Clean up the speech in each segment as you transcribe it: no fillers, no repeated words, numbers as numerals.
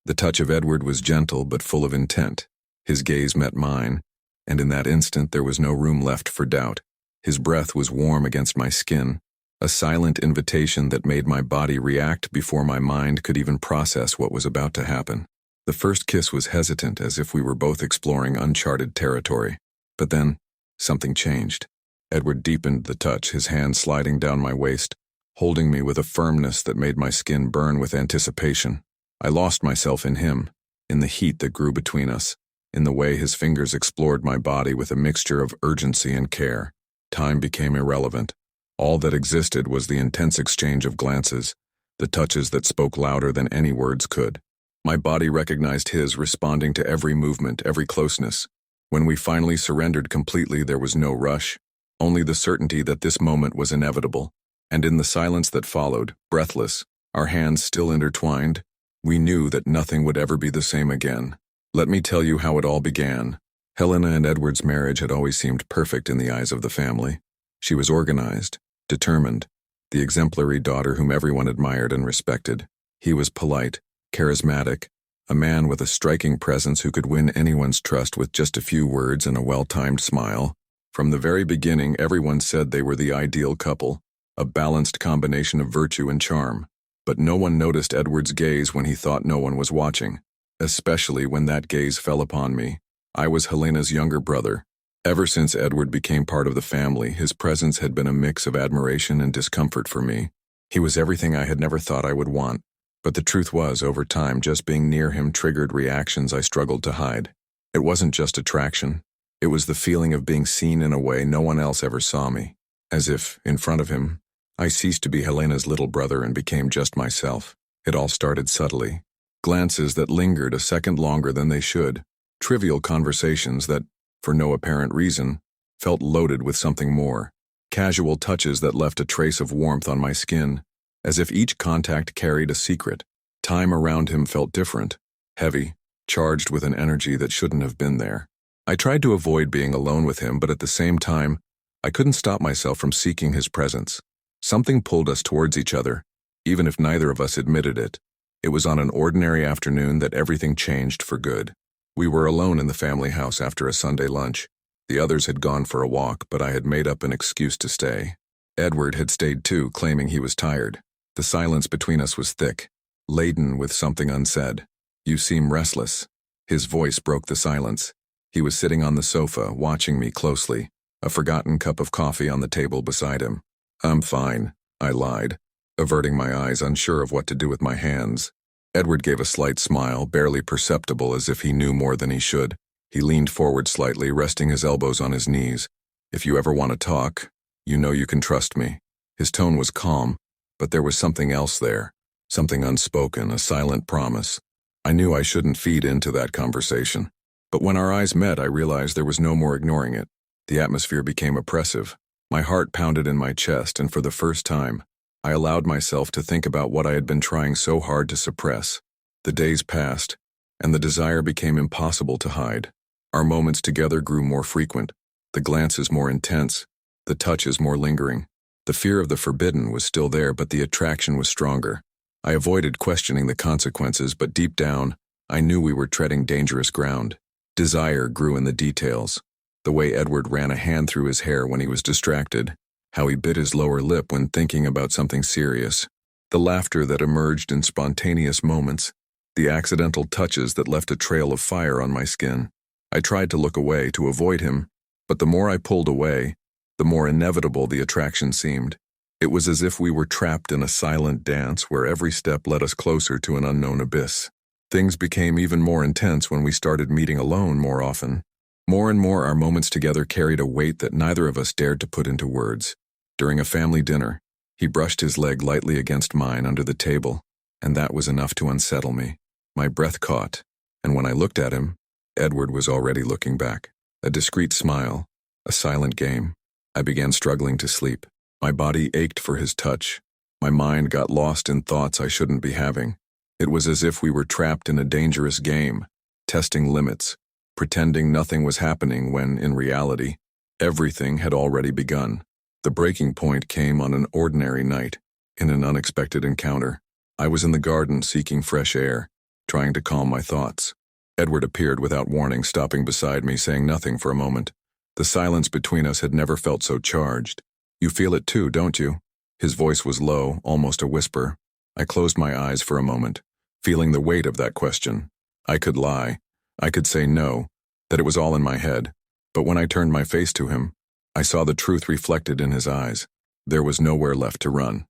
The touch of Edward was gentle but full of intent. His gaze met mine, and in that instant there was no room left for doubt. His breath was warm against my skin, a silent invitation that made my body react before my mind could even process what was about to happen. The first kiss was hesitant, as if we were both exploring uncharted territory. But then, something changed. Edward deepened the touch, his hand sliding down my waist, holding me with a firmness that made my skin burn with anticipation. I lost myself in him, in the heat that grew between us, in the way his fingers explored my body with a mixture of urgency and care. Time became irrelevant. All that existed was the intense exchange of glances, the touches that spoke louder than any words could. My body recognized his, responding to every movement, every closeness. When we finally surrendered completely, there was no rush, only the certainty that this moment was inevitable. And in the silence that followed, breathless, our hands still intertwined, we knew that nothing would ever be the same again. Let me tell you how it all began. Helena and Edward's marriage had always seemed perfect in the eyes of the family. She was organized, determined, the exemplary daughter whom everyone admired and respected. He was polite, charismatic, a man with a striking presence who could win anyone's trust with just a few words and a well-timed smile. From the very beginning, everyone said they were the ideal couple, a balanced combination of virtue and charm. But no one noticed Edward's gaze when he thought no one was watching, especially when that gaze fell upon me. I was Helena's younger brother. Ever since Edward became part of the family, his presence had been a mix of admiration and discomfort for me. He was everything I had never thought I would want. But the truth was, over time, just being near him triggered reactions I struggled to hide. It wasn't just attraction. It was the feeling of being seen in a way no one else ever saw me. As if, in front of him, I ceased to be Helena's little brother and became just myself. It all started subtly. Glances that lingered a second longer than they should. Trivial conversations that, for no apparent reason, felt loaded with something more. Casual touches that left a trace of warmth on my skin, as if each contact carried a secret. Time around him felt different, heavy, charged with an energy that shouldn't have been there. I tried to avoid being alone with him, but at the same time, I couldn't stop myself from seeking his presence. Something pulled us towards each other, even if neither of us admitted it. It was on an ordinary afternoon that everything changed for good. We were alone in the family house after a Sunday lunch. The others had gone for a walk, but I had made up an excuse to stay. Edward had stayed too, claiming he was tired. The silence between us was thick, laden with something unsaid. "You seem restless." His voice broke the silence. He was sitting on the sofa, watching me closely, a forgotten cup of coffee on the table beside him. "I'm fine," I lied, averting my eyes, unsure of what to do with my hands. Edward gave a slight smile, barely perceptible, as if he knew more than he should. He leaned forward slightly, resting his elbows on his knees. "If you ever want to talk, you know you can trust me." His tone was calm, but there was something else there, something unspoken, a silent promise. I knew I shouldn't feed into that conversation. But when our eyes met, I realized there was no more ignoring it. The atmosphere became oppressive. My heart pounded in my chest, and for the first time, I allowed myself to think about what I had been trying so hard to suppress. The days passed, and the desire became impossible to hide. Our moments together grew more frequent, the glances more intense, the touches more lingering. The fear of the forbidden was still there, but the attraction was stronger. I avoided questioning the consequences, but deep down, I knew we were treading dangerous ground. Desire grew in the details. The way Edward ran a hand through his hair when he was distracted, how he bit his lower lip when thinking about something serious, the laughter that emerged in spontaneous moments, the accidental touches that left a trail of fire on my skin. I tried to look away, to avoid him, but the more I pulled away, the more inevitable the attraction seemed. It was as if we were trapped in a silent dance where every step led us closer to an unknown abyss. Things became even more intense when we started meeting alone more often. More and more, our moments together carried a weight that neither of us dared to put into words. During a family dinner, he brushed his leg lightly against mine under the table, and that was enough to unsettle me. My breath caught, and when I looked at him, Edward was already looking back. A discreet smile, a silent game. I began struggling to sleep. My body ached for his touch. My mind got lost in thoughts I shouldn't be having. It was as if we were trapped in a dangerous game, testing limits, pretending nothing was happening when, in reality, everything had already begun. The breaking point came on an ordinary night, in an unexpected encounter. I was in the garden seeking fresh air, trying to calm my thoughts. Edward appeared without warning, stopping beside me, saying nothing for a moment. The silence between us had never felt so charged. "You feel it too, don't you?" His voice was low, almost a whisper. I closed my eyes for a moment, feeling the weight of that question. I could lie. I could say no, that it was all in my head. But when I turned my face to him, I saw the truth reflected in his eyes. There was nowhere left to run.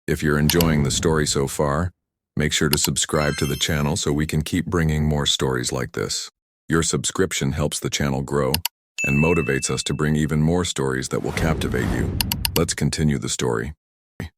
If you're enjoying the story so far, make sure to subscribe to the channel so we can keep bringing more stories like this. Your subscription helps the channel grow and motivates us to bring even more stories that will captivate you. Let's continue the story.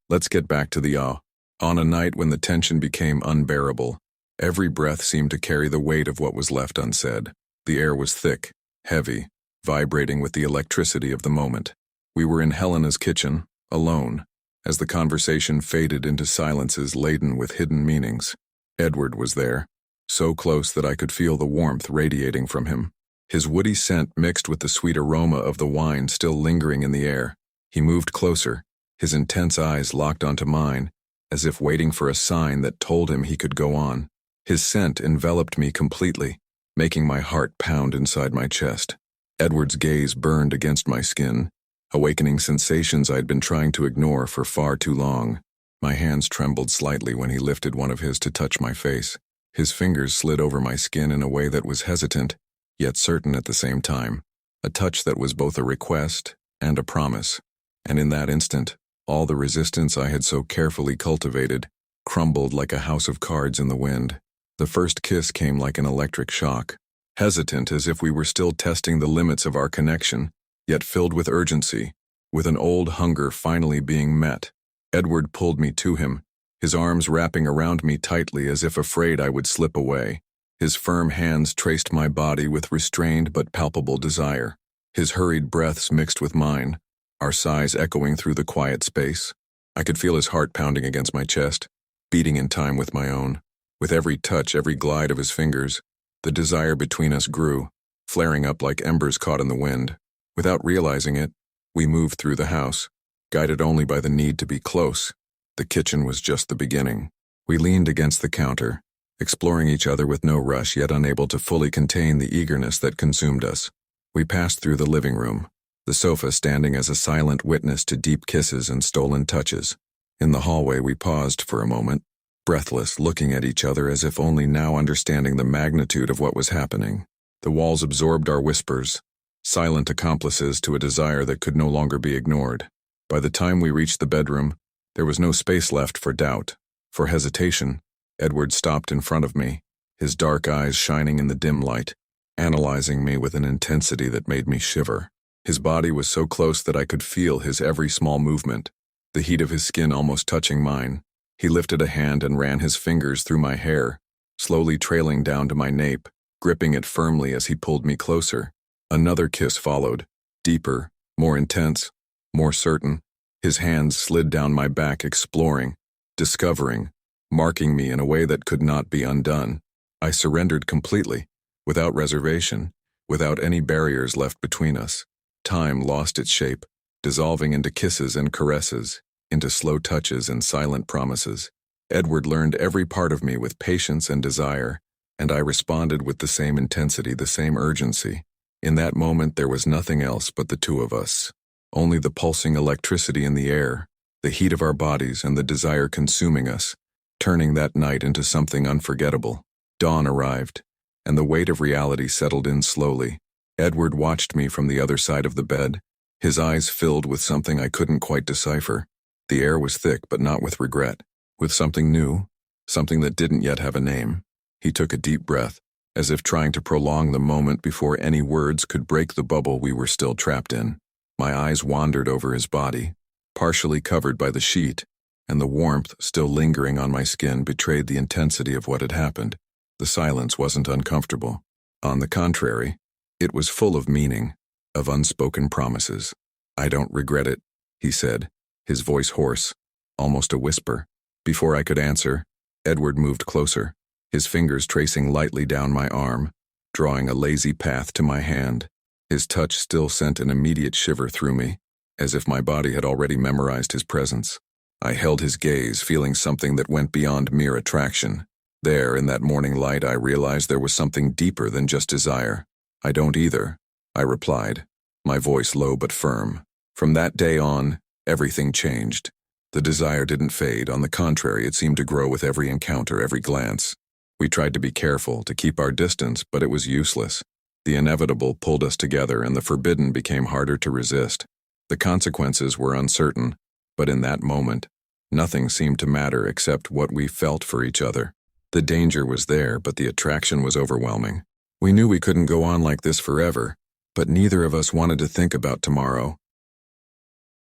Let's get back to the On a night when the tension became unbearable, every breath seemed to carry the weight of what was left unsaid. The air was thick, heavy, vibrating with the electricity of the moment. We were in Helena's kitchen, alone, as the conversation faded into silences laden with hidden meanings. Edward was there, so close that I could feel the warmth radiating from him. His woody scent mixed with the sweet aroma of the wine still lingering in the air. He moved closer, his intense eyes locked onto mine, as if waiting for a sign that told him he could go on. His scent enveloped me completely, making my heart pound inside my chest. Edward's gaze burned against my skin, awakening sensations I'd been trying to ignore for far too long. My hands trembled slightly when he lifted one of his to touch my face. His fingers slid over my skin in a way that was hesitant, yet certain at the same time. A touch that was both a request and a promise. And in that instant, all the resistance I had so carefully cultivated crumbled like a house of cards in the wind. The first kiss came like an electric shock, hesitant as if we were still testing the limits of our connection, yet filled with urgency, with an old hunger finally being met. Edward pulled me to him, his arms wrapping around me tightly as if afraid I would slip away. His firm hands traced my body with restrained but palpable desire. His hurried breaths mixed with mine, our sighs echoing through the quiet space. I could feel his heart pounding against my chest, beating in time with my own. With every touch, every glide of his fingers, the desire between us grew, flaring up like embers caught in the wind. Without realizing it, we moved through the house, guided only by the need to be close. The kitchen was just the beginning. We leaned against the counter, exploring each other with no rush, yet unable to fully contain the eagerness that consumed us. We passed through the living room, the sofa standing as a silent witness to deep kisses and stolen touches. In the hallway we paused for a moment, breathless, looking at each other as if only now understanding the magnitude of what was happening. The walls absorbed our whispers, silent accomplices to a desire that could no longer be ignored. By the time we reached the bedroom, there was no space left for doubt, for hesitation. Edward stopped in front of me, his dark eyes shining in the dim light, analyzing me with an intensity that made me shiver. His body was so close that I could feel his every small movement, the heat of his skin almost touching mine. He lifted a hand and ran his fingers through my hair, slowly trailing down to my nape, gripping it firmly as he pulled me closer. Another kiss followed, deeper, more intense, more certain. His hands slid down my back, exploring, discovering, marking me in a way that could not be undone. I surrendered completely, without reservation, without any barriers left between us. Time lost its shape, dissolving into kisses and caresses, into slow touches and silent promises. Edward learned every part of me with patience and desire, and I responded with the same intensity, the same urgency. In that moment there was nothing else but the two of us. Only the pulsing electricity in the air, the heat of our bodies and the desire consuming us, turning that night into something unforgettable. Dawn arrived, and the weight of reality settled in slowly. Edward watched me from the other side of the bed, his eyes filled with something I couldn't quite decipher. The air was thick, but not with regret, with something new, something that didn't yet have a name. He took a deep breath, as if trying to prolong the moment before any words could break the bubble we were still trapped in. My eyes wandered over his body, partially covered by the sheet, and the warmth still lingering on my skin betrayed the intensity of what had happened. The silence wasn't uncomfortable. On the contrary, it was full of meaning, of unspoken promises. "I don't regret it," he said, his voice hoarse, almost a whisper. Before I could answer, Edward moved closer, his fingers tracing lightly down my arm, drawing a lazy path to my hand. His touch still sent an immediate shiver through me, as if my body had already memorized his presence. I held his gaze, feeling something that went beyond mere attraction. There, in that morning light, I realized there was something deeper than just desire. I don't either, I replied, my voice low but firm. From that day on, everything changed. The desire didn't fade. On the contrary, it seemed to grow with every encounter, every glance. We tried to be careful, to keep our distance, but it was useless. The inevitable pulled us together, and the forbidden became harder to resist. The consequences were uncertain, but in that moment, nothing seemed to matter except what we felt for each other. The danger was there, but the attraction was overwhelming. We knew we couldn't go on like this forever, but neither of us wanted to think about tomorrow.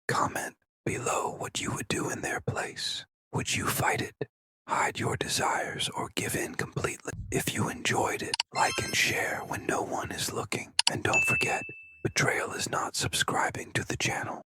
Comment below what you would do in their place. Would you fight it, hide your desires, or give in completely? If you enjoyed it, like and share when no one is looking. And don't forget, betrayal is not subscribing to the channel.